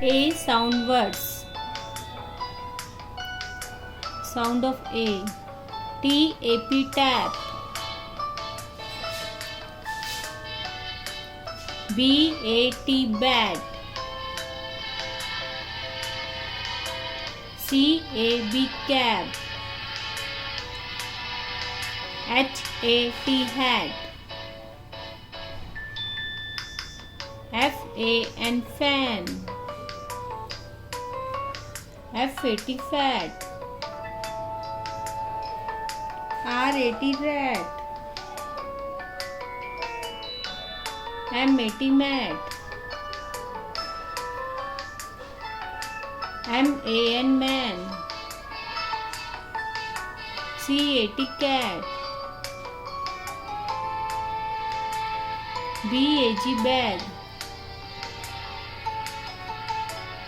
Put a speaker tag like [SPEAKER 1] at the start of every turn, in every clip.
[SPEAKER 1] A sound words. Sound of A. TAP tap. BAT bat. CAB cab. HAT hat. FAN fan. FAT fat. RAT rat. MAT mat. MAN man. CAT cat. BAG bag.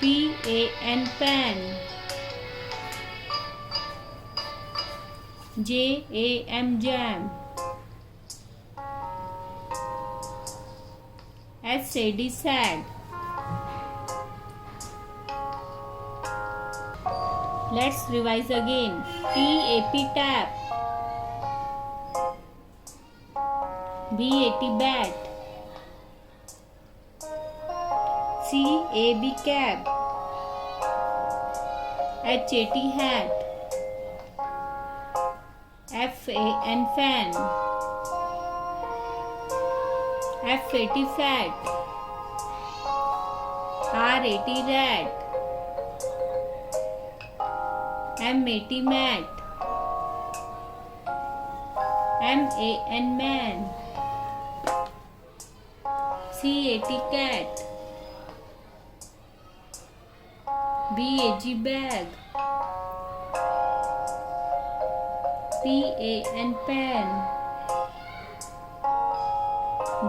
[SPEAKER 1] PAN pan. JAM jam. SAD sad. Let's revise again. TAP tap. BAT bat. CAB cab. HAT hat. FAN fan. FAT fat. RAT rat. MAT mat. MAN man. CAT cat. BAG bag. PAN pan.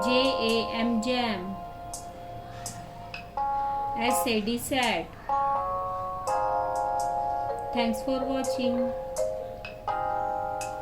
[SPEAKER 1] JAM jam. SAD sad. Thanks for watching.